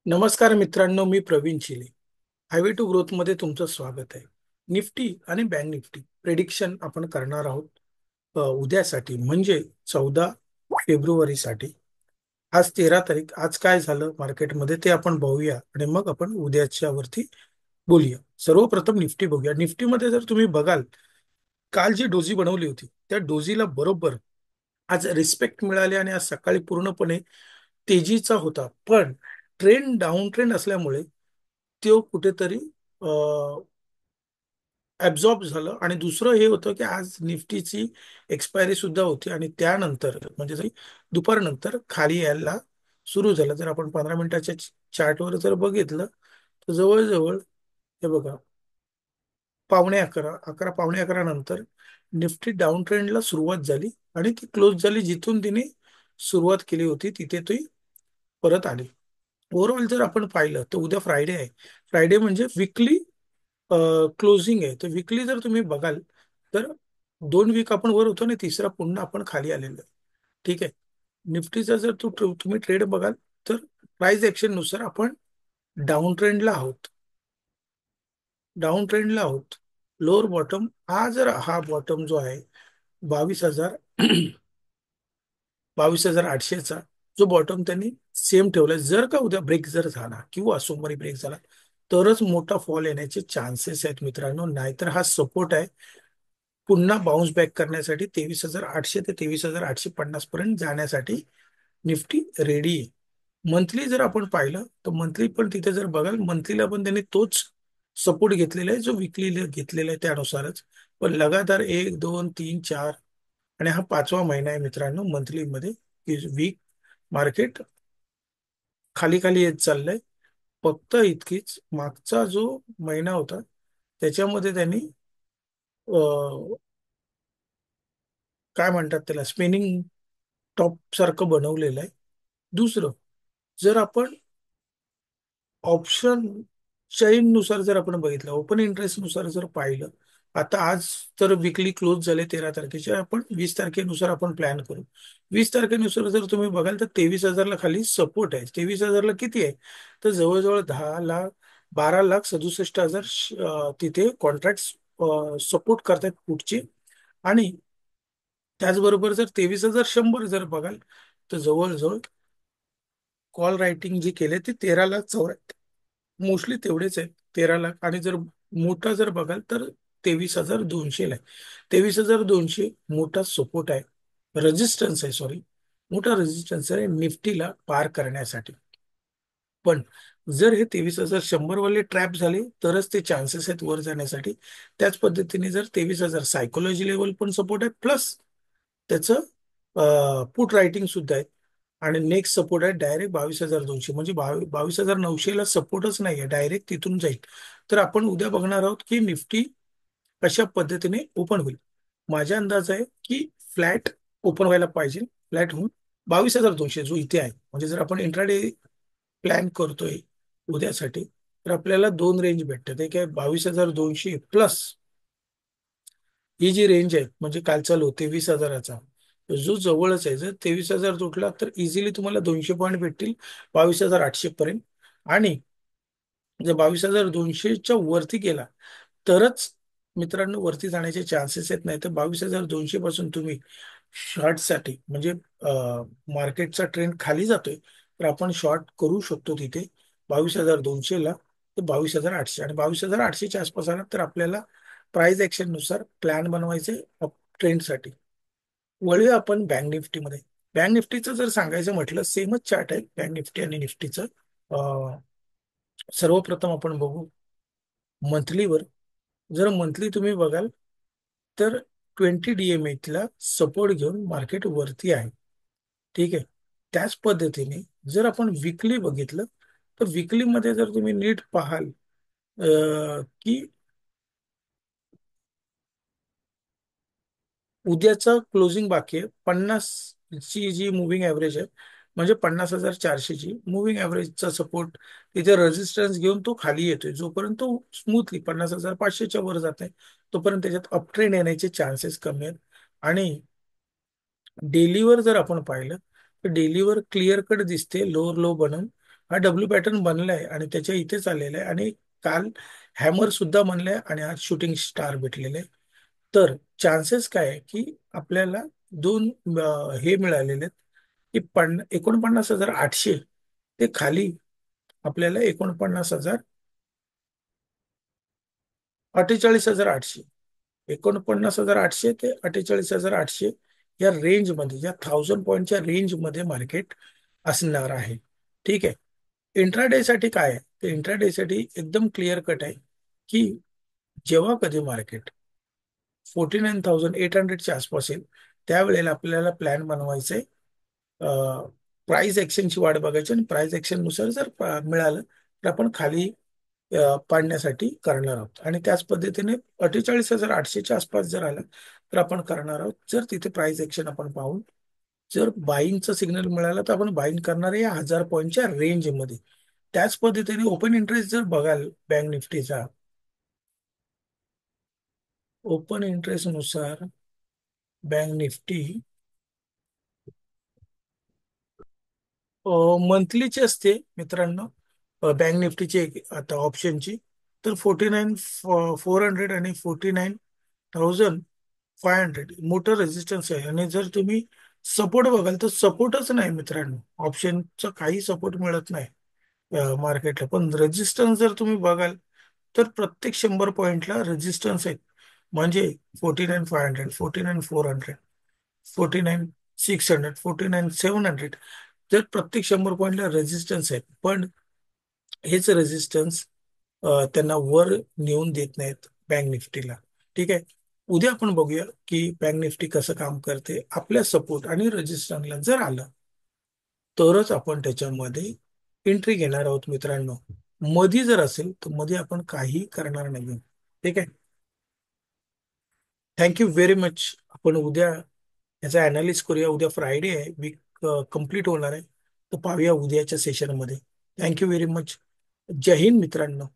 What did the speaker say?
नमस्कार मित्रांनो, मी प्रवीण चिले. Highway to growth मध्ये तुमचं स्वागत आहे. निफ्टी आणि बँक निफ्टी प्रेडिक्शन आपण करणार आहोत उद्यासाठी म्हणजे 14 फेब्रुवारीसाठी. आज 13 तारीख. आज काय झालं मार्केटमध्ये ते आपण बघूया आणि मग आपण उद्याच्या वरती बोलूया. सर्वप्रथम निफ्टी बघूया. निफ्टीमध्ये जर तुम्ही बघाल, काल जी डोजी बनवली होती त्या डोजीला बरोबर आज रिस्पेक्ट मिळाली आणि आज सकाळी पूर्णपणे तेजीचा होता. पण ट्रेंड डाऊन ट्रेंड असल्यामुळे तो कुठेतरी ऍब्झॉर्ब झालं. आणि दुसरं हे होतं की आज निफ्टीची एक्सपायरी सुद्धा होती आणि त्यानंतर म्हणजे जरी दुपारनंतर खाली यायला सुरू झालं. जर आपण 15 मिनिटाच्या चार्टवर जर बघितलं तर जवळजवळ हे बघा, पावणे अकरा नंतर निफ्टी डाऊन ट्रेंडला सुरुवात झाली आणि ती क्लोज झाली जिथून तिने सुरुवात केली होती तिथे ती परत आली. ओव्हरऑल जर आपण पाहिलं तर उद्या फ्रायडे आहे. फ्रायडे म्हणजे विकली क्लोजिंग आहे. तर विकली जर तुम्ही बघाल तर 2 वीक आपण वर होतो आणि तिसरा पुन्हा आपण खाली आलेलो आहे. ठीक आहे. निफ्टीचा जर तुम्ही ट्रेड बघाल तर प्राइस ऍक्शन नुसार आपण डाऊन ट्रेंडला आहोत. लोअर बॉटम हा बॉटम जो आहे 22,000 22,800चा जो बॉटम त्यांनी सेम ठेवलाय. जर का उद्या ब्रेक जर झाला किंवा सोमवारी ब्रेक झाला तरच मोठा फॉल येण्याचे चान्सेस आहेत मित्रांनो. नाहीतर हा सपोर्ट आहे पुन्हा बाउन्स बॅक करण्यासाठी. 23,800 ते 23,850 पर्यंत जाण्यासाठी निफ्टी रेडी आहे. मंथली जर आपण पाहिलं तर मंथली पण तिथे जर बघाल, मंथलीला पण त्यांनी तोच सपोर्ट घेतलेला आहे जो विकली घेतलेला आहे त्यानुसारच. पण लगातार 1 2 3 4 आणि हा 5वा महिना आहे मित्रांनो मंथली मध्ये की वीक मार्केट खाली खाली येत चाललंय. फक्त इतकीच मागचा जो महिना होता त्याच्यामध्ये त्यांनी काय म्हणतात त्याला, स्पिनिंग टॉप सारखं बनवलेलं आहे. दुसरं, जर आपण ऑप्शन चैन नुसार जर आपण बघितलं, ओपन इंटरेस्ट नुसार जर पाहिलं, आता आज तर विकली क्लोज झाले 13 तारखेचे. आपण 20 तारखेनुसार आपण प्लॅन करू. 20 तारखेनुसार जर तुम्ही बघाल तर 23,000ला खाली सपोर्ट आहे. 23,000ला किती आहे तर जवळजवळ 10 लाख 12,67,000 तिथे कॉन्ट्रॅक्ट सपोर्ट करतात पुढचे. आणि त्याचबरोबर जर 23,100 जर बघाल तर जवळजवळ कॉल रायटिंग जी केले ते 13 लाख 84, मोस्टली तेवढेच आहेत. 13 लाख. आणि जर मोठा जर बघाल तर 23,200 ला आहे. 23,200 मोठा सपोर्ट आहे, रेजिस्टन्स आहे, सॉरी, मोठा रेजिस्टन्स आहे निफ्टीला पार करण्यासाठी. पण जर हे 23,100 वाले ट्रॅप झाले तरच ते चान्सेस आहेत वर जाण्यासाठी. त्याच पद्धतीने जर 23,000 सायकोलॉजी लेवल पण सपोर्ट आहे, प्लस त्याचं पुट रायटिंग सुद्धा आहे. आणि नेक्स्ट सपोर्ट आहे डायरेक्ट 22,200, म्हणजे 22,900 ला सपोर्टच नाही आहे, डायरेक्ट तिथून जाईल. तर आपण उद्या बघणार आहोत की निफ्टी कशा पद्धतीने ओपन होईल. माझा अंदाज आहे की फ्लॅट ओपन व्हायला पाहिजे. फ्लॅट होऊन 22,200 जो इथे आहे, म्हणजे जर आपण इंट्राडे प्लॅन करतोय उद्यासाठी तर आपल्याला दोन रेंज भेटतात. एक आहे 22,200 प्लस ही जी रेंज आहे म्हणजे कालचा लो 23,000चा, जो जवळच आहे. जर 23,000 तुटला तर इझिली तुम्हाला 200 पॉईंट भेटतील 22,800 पर्यंत. आणि जर 22,200च्या वरती गेला तरच मित्रांनो वरती जाण्याचे चान्सेस आहेत. नाही तर 22,200 पासून तुम्ही शॉर्टसाठी म्हणजे मार्केटचा ट्रेंड खाली जातोय तर आपण शॉर्ट करू शकतो तिथे 22,200 ला. तर 22,800 आणि 22,800च्या आसपास आला तर आपल्याला प्राइस ऍक्शन नुसार प्लॅन बनवायचे ट्रेंडसाठी. वळूया आपण बँक निफ्टीमध्ये. बँक निफ्टीचं जर सांगायचं म्हटलं, सेमच चार्ट आहे बँक निफ्टी आणि निफ्टीचं. सर्वप्रथम आपण बघू मंथलीवर. जर मंथली तुम्ही बघाल तर 20 DMA ला सपोर्ट घेऊन मार्केट वरती आहे. ठीक आहे. त्याच पद्धतीने जर आपण विकली बघितलं तर विकलीमध्ये जर तुम्ही नीट पाहाल की उद्याचा क्लोजिंग बाकी आहे 50 ची जी मुव्हिंग ॲव्हरेज आहे, म्हणजे 50,400ची मुव्हिंग ॲव्हरेजचा सपोर्ट तिथे रेजिस्टन्स घेऊन तो खाली येतोय. जोपर्यंत तो स्मूथली 50,500च्या वर जात आहे तोपर्यंत त्याच्यात अपट्रेंड येण्याचे चान्सेस कमी आहेत. आणि डेलीवर जर आपण पाहिलं तर डेलीवर क्लिअर कट दिसते लोअर लो बनून हा डब्ल्यू पॅटर्न बनलाय आणि त्याच्या इथेच आलेला आहे. आणि काल हॅमर सुद्धा बनलाय आणि आज शूटिंग स्टार भेटलेले आहे. तर चान्सेस काय आहे की आपल्याला दोन हे मिळालेले आहेत की 49,800 ते खाली आपल्याला 48,800, 49,800 ते 48,800 या रेंजमध्ये, या 1000 पॉईंटच्या रेंजमध्ये मार्केट असणार आहे. ठीक आहे. इंट्राडे साठी काय आहे? तर इंट्राडे साठी एकदम क्लिअर कट आहे की जेव्हा कधी मार्केट 49,800च्या आसपास येईल, त्यावेळेला आपल्याला प्लॅन बनवायचा आहे. प्राइस ऍक्शनची वाट बघायची आणि प्राइस ऍक्शन नुसार जर मिळालं तर आपण खाली पाडण्यासाठी करणार आहोत. आणि त्याच पद्धतीने 48,800च्या आसपास जर आला तर आपण करणार आहोत. जर तिथे प्राइस ऍक्शन आपण पाहून जर बाईंगचा सिग्नल मिळाला तर आपण बाईंग करणार आहे या 1000 पॉईंटच्या रेंजमध्ये. त्याच पद्धतीने ओपन इंटरेस्ट जर बघाल बँक निफ्टीचा, ओपन इंटरेस्ट नुसार बँक निफ्टी मंथलीची असते मित्रांनो. बँक निफ्टीची आता ऑप्शनची तर 49,400 आणि 49,500 मोठं रेजिस्टन्स आहे. आणि जर तुम्ही सपोर्ट बघाल तर सपोर्टच नाही मित्रांनो, ऑप्शनचा काही सपोर्ट मिळत नाही मार्केटला. पण रेजिस्टन्स जर तुम्ही बघाल तर प्रत्येक 100 पॉईंटला रेजिस्टन्स आहेत. म्हणजे 49,500, 49,400, 49,600, 49,700, तर प्रत्येक 100 पॉईंटला रेजिस्टन्स आहे. पण हेच रेजिस्टन्स त्यांना वर नेऊन देत नाहीत बँक निफ्टीला. ठीक आहे. उद्या आपण बघूया की बँक निफ्टी कसं काम करते. आपल्या सपोर्ट आणि रेजिस्टन्सला जर आलं तरच आपण त्याच्यामध्ये एंट्री घेणार आहोत मित्रांनो. मधी जर असेल तर मध्ये आपण काही करणार नाही. ठीक आहे. Thank you very much. आपण उद्या याचा अनालिस करूया. उद्या फ्रायडे आहे, वीक कंप्लीट होणार आहे. तर पाहूया उद्याच्या सेशनमध्ये. Thank you very much. जय हिंद मित्रांनो.